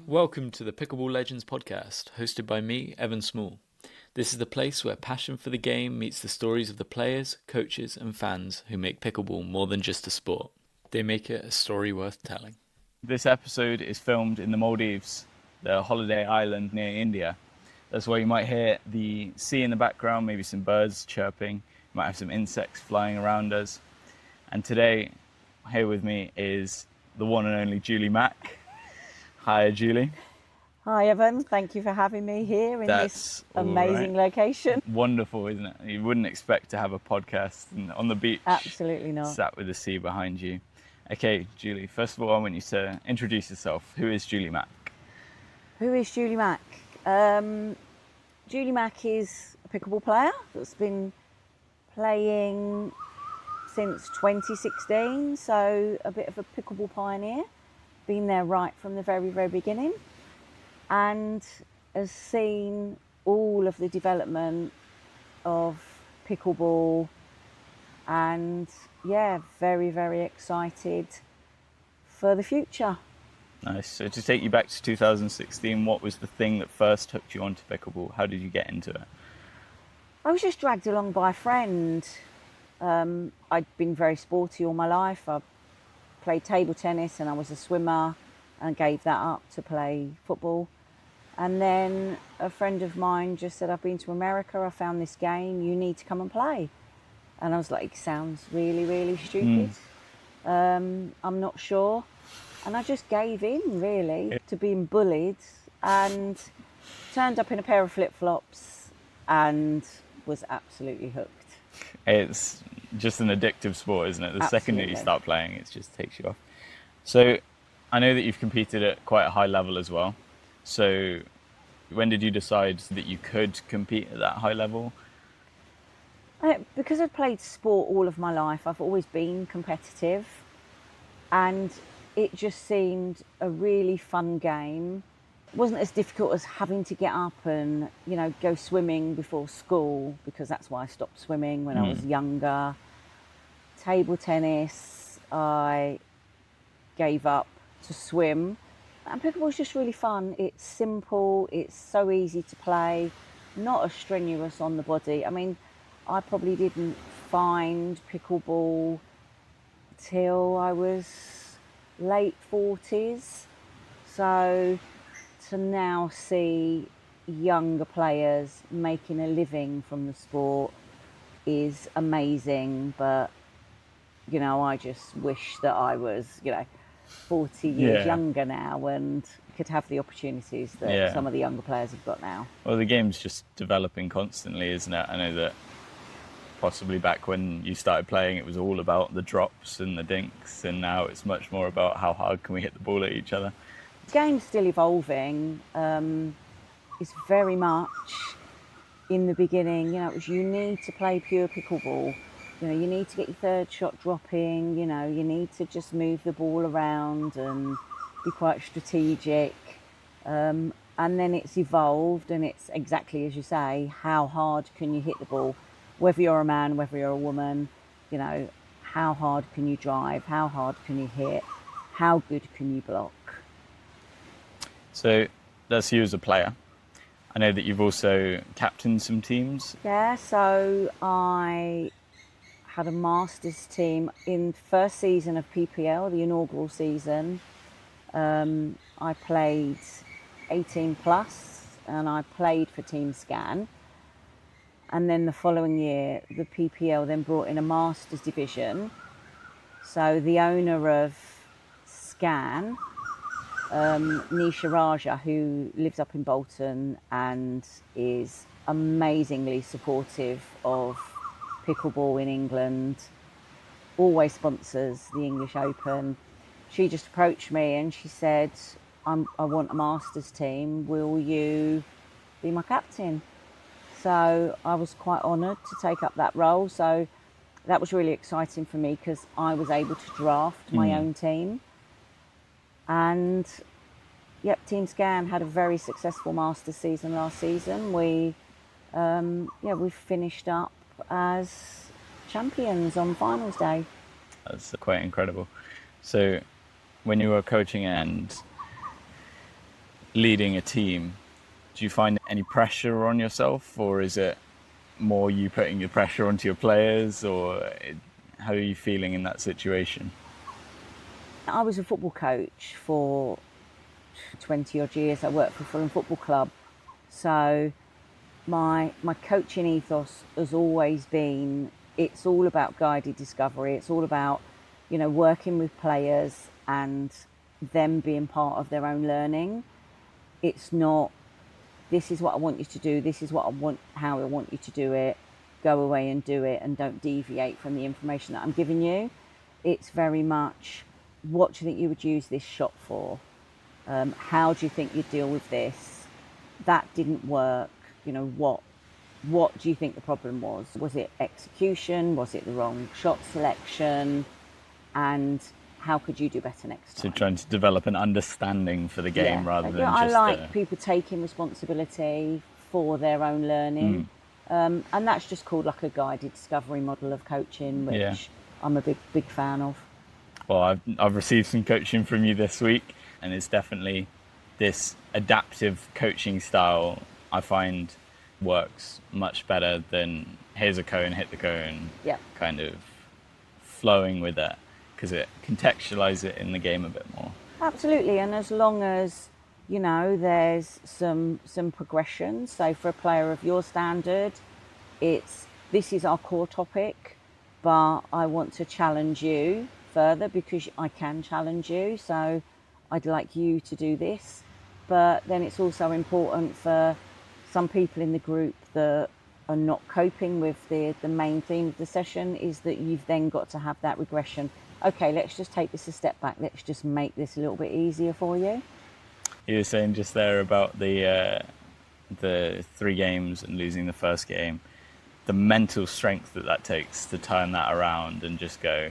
Welcome to the Pickleball Legends podcast, hosted by me, Evan Small. This is the place where passion for the game meets the stories of the players, coaches, and fans who make pickleball more than just a sport. They make it a story worth telling. This episode is filmed in the Maldives, the holiday island near India. That's where you might hear the sea in the background, maybe some birds chirping, you might have some insects flying around us. And today, here with me is the one and only Julie Mack. Hi, Julie. Hi, Evan. Thank you for having me here in this amazing location. Wonderful, isn't it? You wouldn't expect to have a podcast on the beach. Absolutely not. Sat with the sea behind you. Okay, Julie, first of all, I want you to introduce yourself. Who is Julie Mack? Who is Julie Mack? Julie Mack is a pickleball player that's been playing since 2016, so a bit of a pickleball pioneer. Been there right from the very, very beginning, and has seen all of the development of pickleball, and very, very excited for the future. Nice. So to take you back to 2016, what was the thing that first hooked you onto pickleball? How did you get into it? I was just dragged along by a friend. I'd been very sporty all my life. I played table tennis and I was a swimmer and gave that up to play football. And then a friend of mine just said, I've been to America, I found this game, you need to come and play. And I was like, sounds really, really stupid. I'm not sure. And I just gave in, really, to being bullied, and turned up in a pair of flip-flops and was absolutely hooked. It's just an addictive sport, isn't it? The second that you start playing, it just takes you off. So I know that you've competed at quite a high level as well. So when did you decide that you could compete at that high level? Because I've played sport all of my life, I've always been competitive, and it just seemed a really fun game. It wasn't as difficult as having to get up and, go swimming before school, because that's why I stopped swimming when I was younger. Table tennis, I gave up to swim. And pickleball is just really fun. It's simple, it's so easy to play, not as strenuous on the body. I mean, I probably didn't find pickleball till I was late 40s. So to now see younger players making a living from the sport is amazing. But, I just wish that I was, 40 years younger now and could have the opportunities that some of the younger players have got now. Well, the game's just developing constantly, isn't it? I know that possibly back when you started playing, it was all about the drops and the dinks, and now it's much more about how hard can we hit the ball at each other. The game's still evolving. It's very much in the beginning, it was you need to play pure pickleball. You need to get your third shot dropping, you need to just move the ball around and be quite strategic. And then it's evolved, and it's exactly as you say, how hard can you hit the ball? Whether you're a man, whether you're a woman, how hard can you drive? How hard can you hit? How good can you block? So that's you as a player. I know that you've also captained some teams. Yeah, so I had a masters team in first season of PPL, the inaugural season. I played 18 plus, and I played for Team Scan. And then the following year, the PPL then brought in a masters division. So the owner of Scan, Nisha Raja, who lives up in Bolton and is amazingly supportive of pickleball in England, always sponsors the English Open. She just approached me and she said, I want a masters team, will you be my captain? So I was quite honoured to take up that role. So that was really exciting for me because I was able to draft my own team. And Team Scan had a very successful Masters season last season. We finished up as champions on finals day. That's quite incredible. So when you were coaching and leading a team, do you find any pressure on yourself, or is it more you putting the pressure onto your players, or how are you feeling in that situation? I was a football coach for 20 odd years. I worked for Fulham Football Club. So my coaching ethos has always been, it's all about guided discovery. It's all about, working with players and them being part of their own learning. It's not, this is what I want you to do, this is what I want, how I want you to do it, go away and do it, and don't deviate from the information that I'm giving you. It's very much, what do you think you would use this shot for? How do you think you'd deal with this? That didn't work. What do you think the problem was? Was it execution? Was it the wrong shot selection? And how could you do better next So time? trying to develop an understanding for the game rather than I just like people taking responsibility for their own learning. And that's just called like a guided discovery model of coaching, which I'm a big fan of. Well, I've received some coaching from you this week, and it's definitely this adaptive coaching style I find works much better than here's a cone, hit the cone, kind of flowing with it, because it contextualizes it in the game a bit more. Absolutely, and as long as there's some progression. So for a player of your standard, this is our core topic, but I want to challenge you further because I can challenge you. So I'd like you to do this. But then it's also important for some people in the group that are not coping with the main theme of the session, is that you've then got to have that regression. Okay, let's just take this a step back. Let's just make this a little bit easier for you. You were saying just there about the 3 games and losing the first game, the mental strength that takes to turn that around and just go,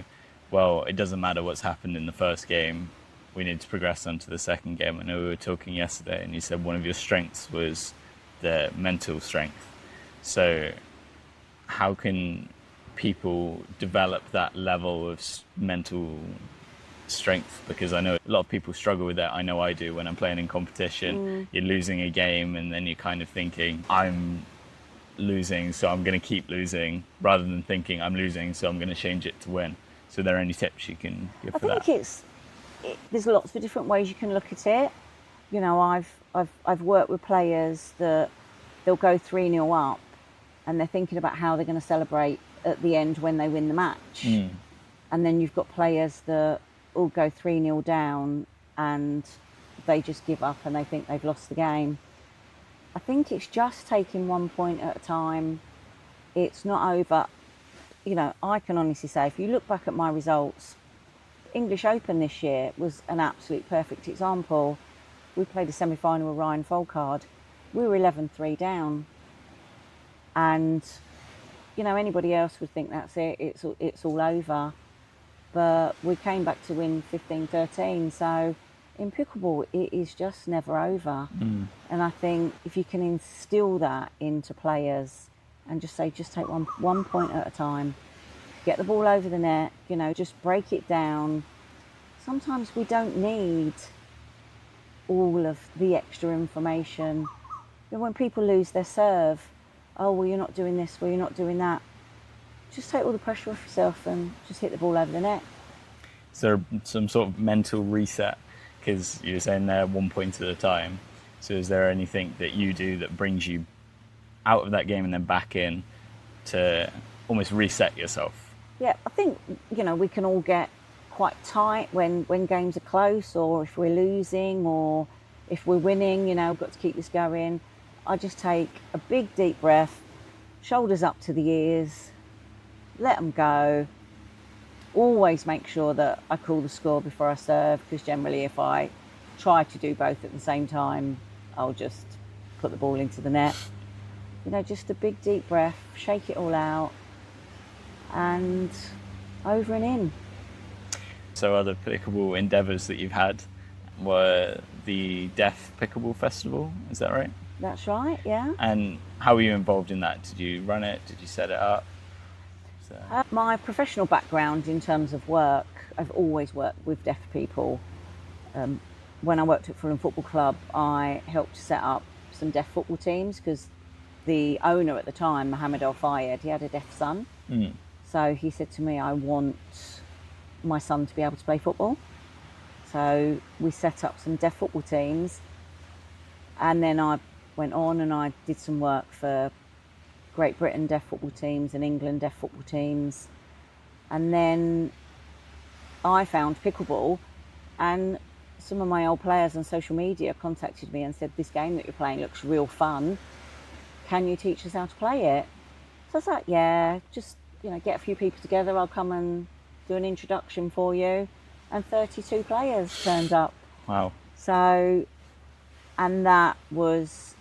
well, it doesn't matter what's happened in the first game. We need to progress on to the second game. I know we were talking yesterday and you said one of your strengths was the mental strength. So how can people develop that level of mental strength? Because I know a lot of people struggle with that. I know I do when I'm playing in competition. You're losing a game and then you're kind of thinking, I'm losing, so I'm going to keep losing, rather than thinking I'm losing, so I'm going to change it to win. So are there any tips you can give for that? I think there's lots of different ways you can look at it. I've worked with players that they'll go 3-0 up and they're thinking about how they're going to celebrate at the end when they win the match. And then you've got players that all go 3-0 down and they just give up and they think they've lost the game. I think it's just taking 1 point at a time. It's not over. I can honestly say, if you look back at my results, English Open this year was an absolute perfect example. We played a semi-final with Ryan Folkard. We were 11-3 down. And, anybody else would think that's it, it's all over. But we came back to win 15-13. So in pickleball, it is just never over. And I think if you can instill that into players and just say, just take one point at a time, get the ball over the net, just break it down. Sometimes we don't need all of the extra information. When people lose their serve, oh, well, you're not doing this, well, you're not doing that. Just take all the pressure off yourself and just hit the ball over the net. Is there some sort of mental reset? Because you were saying there 1 point at a time. So is there anything that you do that brings you out of that game and then back in to almost reset yourself? Yeah, I think, we can all get quite tight when games are close, or if we're losing, or if we're winning, we've got to keep this going. I just take a big deep breath, shoulders up to the ears, let them go. Always make sure that I call the score before I serve, because generally if I try to do both at the same time, I'll just put the ball into the net. Just a big deep breath, shake it all out, and over and in. So other pickleball endeavours that you've had were the Deaf Pickleball Festival, is that right? That's right, yeah. And how were you involved in that? Did you run it? Did you set it up? My professional background in terms of work, I've always worked with deaf people. When I worked at Fulham Football Club, I helped set up some deaf football teams because the owner at the time, Mohammed Al Fayed, he had a deaf son. So he said to me, I want my son to be able to play football. So we set up some deaf football teams, and then I went on and I did some work for Great Britain deaf football teams and England deaf football teams. And then I found pickleball, and some of my old players on social media contacted me and said, this game that you're playing looks real fun. Can you teach us how to play it? So I was like, yeah, just, get a few people together. I'll come and do an introduction for you. And 32 players turned up. Wow. So, and that was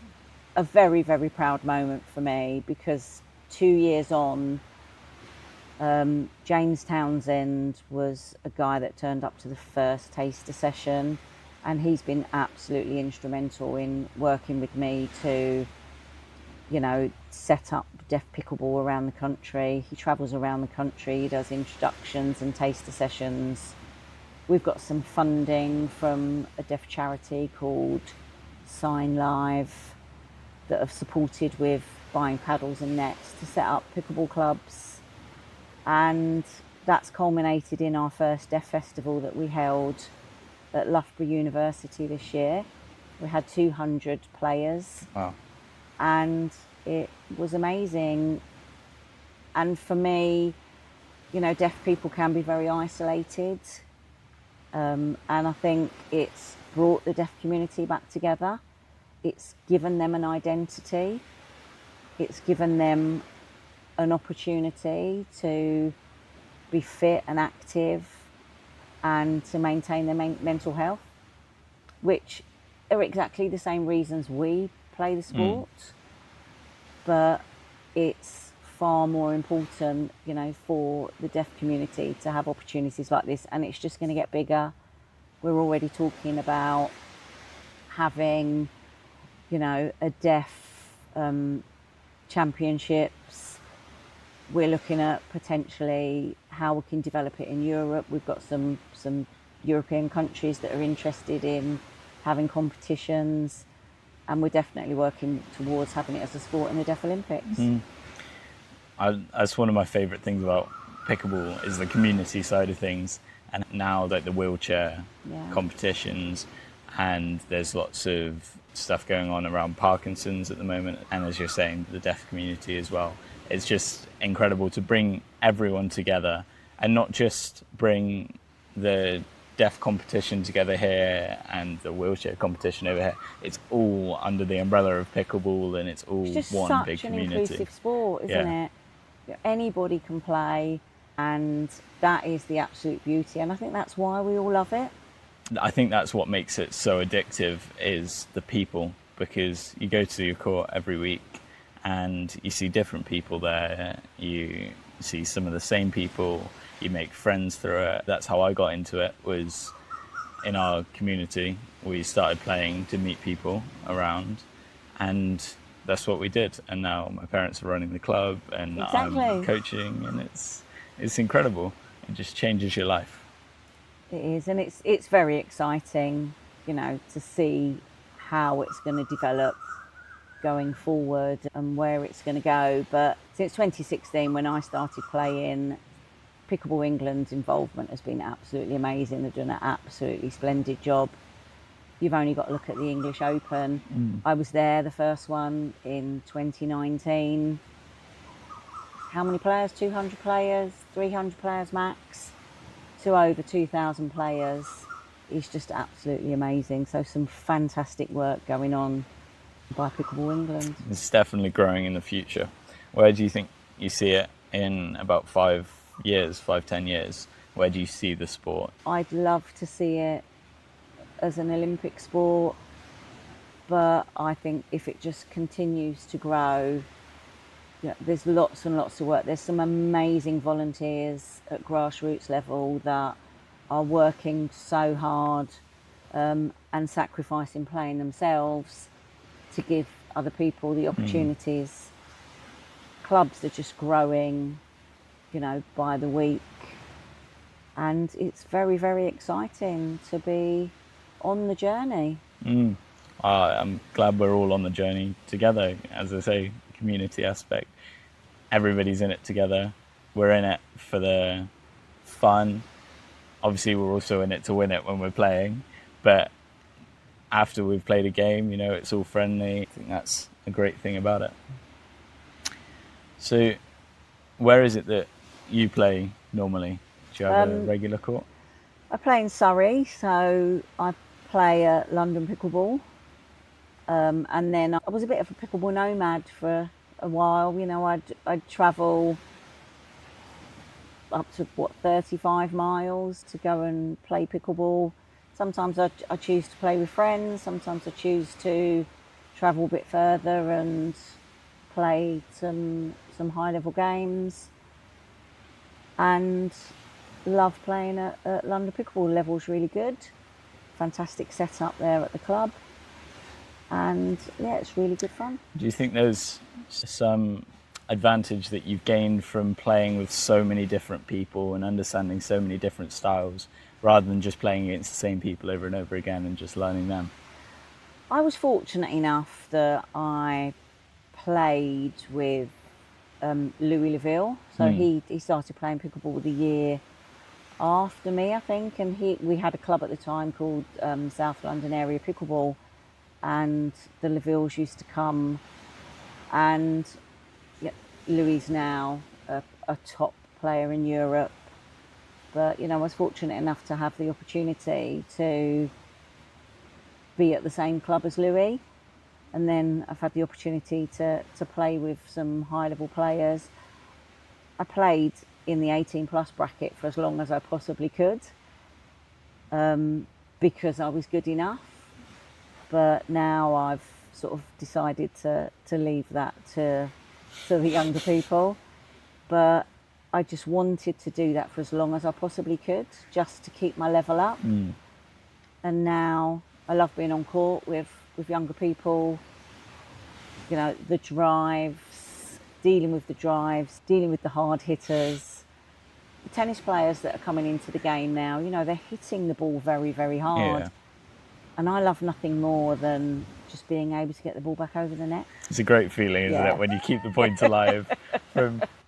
a very, very proud moment for me, because 2 years on, James Townsend was a guy that turned up to the first taster session, and he's been absolutely instrumental in working with me to, set up deaf pickleball around the country. He travels around the country, he does introductions and taster sessions. We've got some funding from a deaf charity called Sign Live that have supported with buying paddles and nets to set up pickleball clubs. And that's culminated in our first deaf festival that we held at Loughborough University this year. We had 200 players. Wow. And it was amazing. And for me, deaf people can be very isolated. And I think it's brought the deaf community back together. It's given them an identity. It's given them an opportunity to be fit and active and to maintain their mental health, which are exactly the same reasons we play the sport. But it's far more important, for the deaf community to have opportunities like this, and it's just going to get bigger. We're already talking about having, a deaf championships. We're looking at potentially how we can develop it in Europe. We've got some European countries that are interested in having competitions, and we're definitely working towards having it as a sport in the Deaf Olympics. That's one of my favourite things about pickleball is the community side of things, and now like the wheelchair competitions, and there's lots of stuff going on around Parkinson's at the moment, and as you're saying, the deaf community as well. It's just incredible to bring everyone together, and not just bring the deaf competition together here and the wheelchair competition over here. It's all under the umbrella of pickleball, and it's all just one big community. It's such an inclusive sport, isn't it? Anybody can play, and that is the absolute beauty, and I think that's why we all love it. I think that's what makes it so addictive, is the people, because you go to your court every week and you see different people there, you see some of the same people, you make friends through it. That's how I got into it, was in our community. We started playing to meet people around, and that's what we did. And now my parents are running the club, and I'm coaching, and it's incredible. It just changes your life. It is, and it's very exciting, to see how it's going to develop going forward and where it's going to go. But since 2016, when I started playing, Pickleball England's involvement has been absolutely amazing. They've done an absolutely splendid job. You've only got to look at the English Open. I was there, the first one in 2019. How many players? 200 players, 300 players max, to over 2,000 players. It's just absolutely amazing. So some fantastic work going on by Pickleball England. It's definitely growing in the future. Where do you think you see it in about 10 years? Where do you see the sport? I'd love to see it as an Olympic sport, but I think if it just continues to grow, there's lots and lots of work. There's some amazing volunteers at grassroots level that are working so hard and sacrificing playing themselves to give other people the opportunities. Clubs are just growing. by the week. And it's very, very exciting to be on the journey. I'm glad we're all on the journey together. As I say, community aspect. Everybody's in it together. We're in it for the fun. Obviously, we're also in it to win it when we're playing. But after we've played a game, it's all friendly. I think that's a great thing about it. So, where is it that you play normally? Do you have a regular court? I play in Surrey, so I play at London Pickleball. And then I was a bit of a pickleball nomad for a while. I'd travel up to 35 miles to go and play pickleball. Sometimes I choose to play with friends. Sometimes I choose to travel a bit further and play some high level games. And love playing at London Pickleball. Level's really good. Fantastic setup there at the club. And yeah, it's really good fun. Do you think there's some advantage that you've gained from playing with so many different people and understanding so many different styles rather than just playing against the same people over and over again and just learning them? I was fortunate enough that I played with Louis Leville. So he started playing pickleball the year after me, I think, and we had a club at the time called South London Area Pickleball, and the Levilles used to come, and Louis now a top player in Europe. But I was fortunate enough to have the opportunity to be at the same club as Louis, and then I've had the opportunity to play with some high level players. I played in the 18 plus bracket for as long as I possibly could, because I was good enough. But now I've sort of decided to leave that to the younger people. But I just wanted to do that for as long as I possibly could, just to keep my level up. And now I love being on court with younger people. The drives, dealing with the hard hitters. The tennis players that are coming into the game now, they're hitting the ball very, very hard. Yeah. And I love nothing more than just being able to get the ball back over the net. It's a great feeling, isn't it, when you keep the points alive.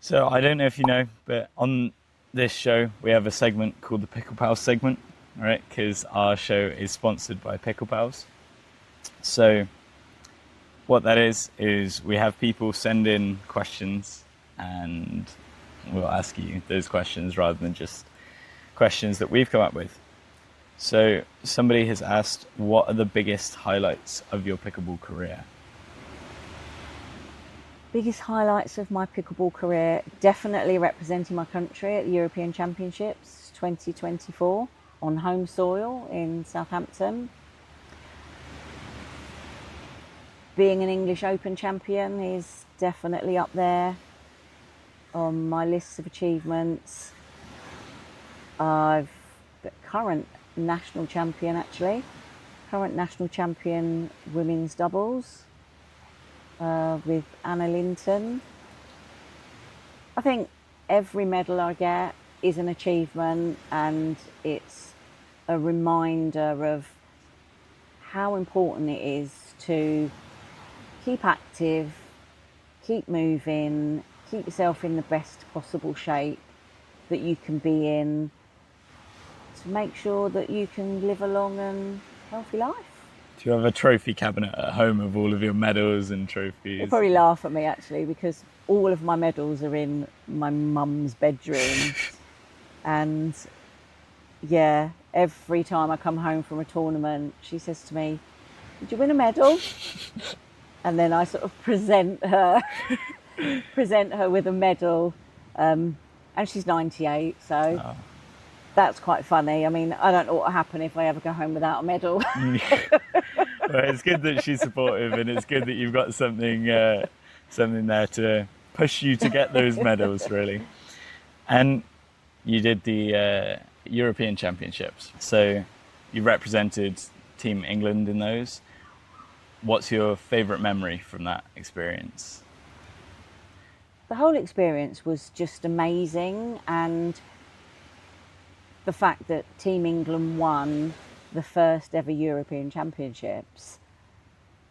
So I don't know if you know, but on this show we have a segment called the Pickle Pals segment, right? Because our show is sponsored by Pickle Pals. So what that is we have people send in questions and we'll ask you those questions rather than just questions that we've come up with. So somebody has asked, what are the biggest highlights of your pickleball career? Biggest highlights of my pickleball career, definitely representing my country at the European Championships 2024 on home soil in Southampton. Being an English Open champion is definitely up there on my list of achievements. I've got current national champion women's doubles with Anna Linton. I think every medal I get is an achievement, and it's a reminder of how important it is to keep active, keep moving, keep yourself in the best possible shape that you can be in, to make sure that you can live a long and healthy life. Do you have a trophy cabinet at home of all of your medals and trophies? They'll probably laugh at me actually, because all of my medals are in my mum's bedroom. And yeah, every time I come home from a tournament, she says to me, "Did you win a medal?" And then I sort of present her with a medal. And she's 98, so that's quite funny. I mean, I don't know what will happen if I ever go home without a medal. Well, it's good that she's supportive, and it's good that you've got something there to push you to get those medals, really. And you did the European Championships, so you represented Team England in those. What's your favourite memory from that experience? the whole experience was just amazing, and the fact that Team England won the first ever European Championships,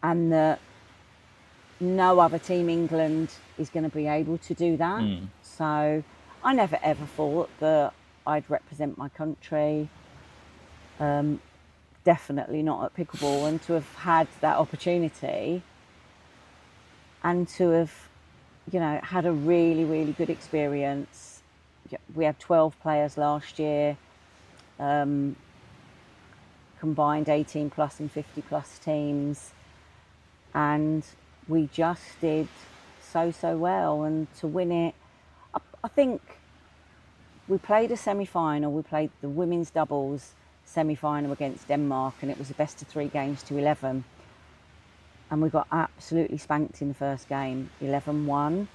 and that no other Team England is going to be able to do that. So I never ever thought that I'd represent my country. Definitely not at pickleball, and to have had that opportunity and to have, had a really, really good experience. We had 12 players last year, combined 18 plus and 50 plus teams, and we just did so well. And to win it, I think we played a semi-final. We played the women's doubles semi-final against Denmark, and it was a best of 3 games to 11, and we got absolutely spanked in the first game, 11-1,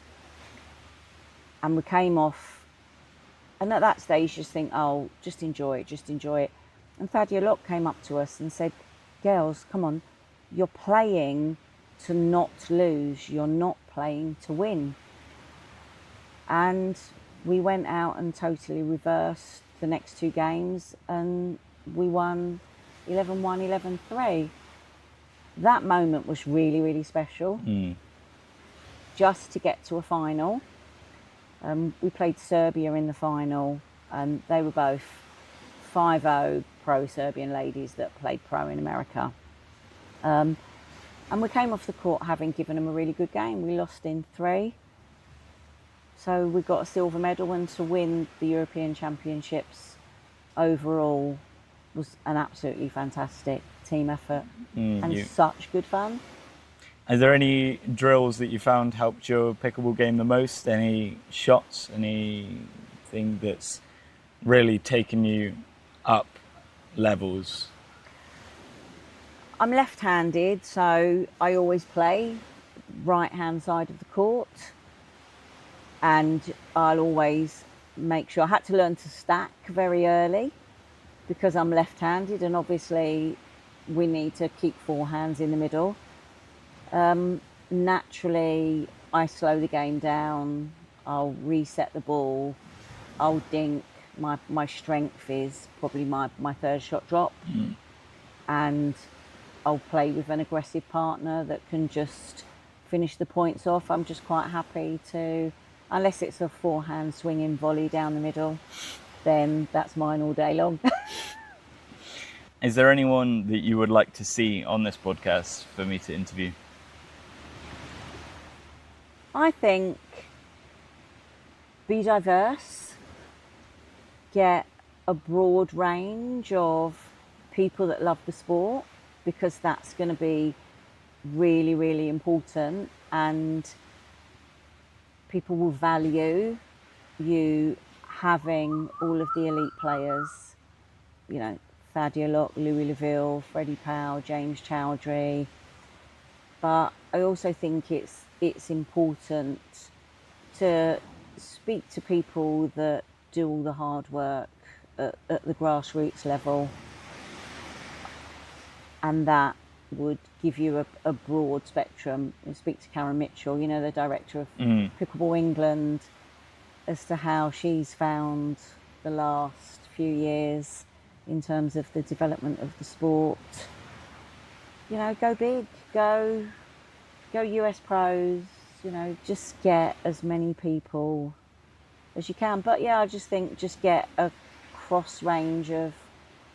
and we came off, and at that stage you just think, oh, just enjoy it. And Thadia Locke came up to us and said, girls, come on, you're playing to not lose, you're not playing to win. And we went out and totally reversed the next 2 games, and we won 11-1, 11-3. That moment was really, really special. Just to get to a final. We played Serbia in the final, and they were both 5-0 pro Serbian ladies that played pro in America. And we came off the court having given them a really good game. We lost in 3. So we got a silver medal, and to win the European Championships overall was an absolutely fantastic team effort and such good fun. Are there any drills that you found helped your pickleball game the most? Any shots, anything that's really taken you up levels? I'm left-handed, so I always play right-hand side of the court, and I'll always make sure. I had to learn to stack very early because I'm left-handed, and obviously we need to keep 4 hands in the middle. Naturally, I slow the game down. I'll reset the ball. I'll dink. My strength is probably my 3rd shot drop, and I'll play with an aggressive partner that can just finish the points off. I'm just quite happy to, unless it's a 4-hand swinging volley down the middle, then that's mine all day long. Is there anyone that you would like to see on this podcast for me to interview? I think be diverse, get a broad range of people that love the sport, because that's going to be really, really important, and people will value you having all of the elite players, Thadia Locke, Louis Leville, Freddie Powell, James Chowdhury. But I also think it's important to speak to people that do all the hard work at the grassroots level, and that would give you a broad spectrum. You speak to Karen Mitchell, the director of Pickleball England, as to how she's found the last few years in terms of the development of the sport. Go big, go US pros, just get as many people as you can. But yeah, I just think just get a cross range of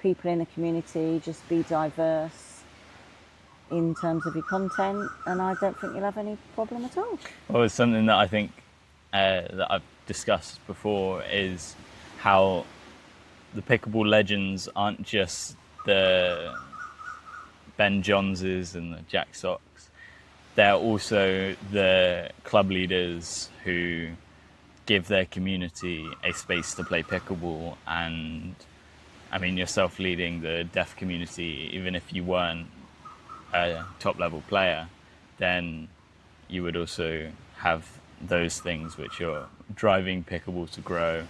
people in the community, just be diverse in terms of your content, and I don't think you'll have any problem at all. Well, it's something that I think that I've discussed before, is how the pickleball legends aren't just the Ben Johnses and the Jack Socks. They're also the club leaders who give their community a space to play pickleball. And I mean, yourself leading the deaf community, even if you weren't a top level player, then you would also have those things which are driving pickleball to grow,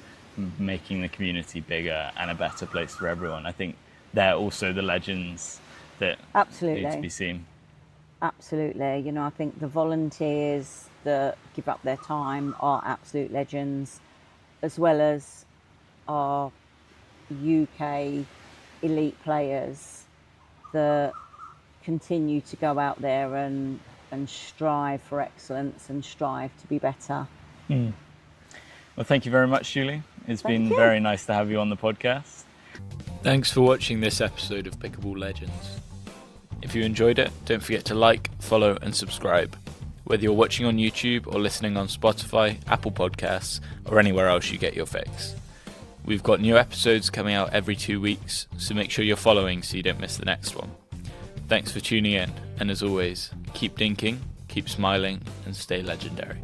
making the community bigger and a better place for everyone. I think they're also the legends that Absolutely need to be seen. Absolutely. You know, I think the volunteers that give up their time are absolute legends, as well as our UK elite players that continue to go out there and strive for excellence and strive to be better. Well, thank you very much, Julie. It's Thank been you. very nice to have you on the podcast. Thanks for watching this episode of Pickleball Legends. If you enjoyed it, don't forget to like, follow and subscribe, whether you're watching on YouTube or listening on Spotify, Apple Podcasts or anywhere else you get your fix. We've got new episodes coming out every 2 weeks, so make sure you're following so you don't miss the next one. Thanks for tuning in, and as always, keep dinking, keep smiling and stay legendary.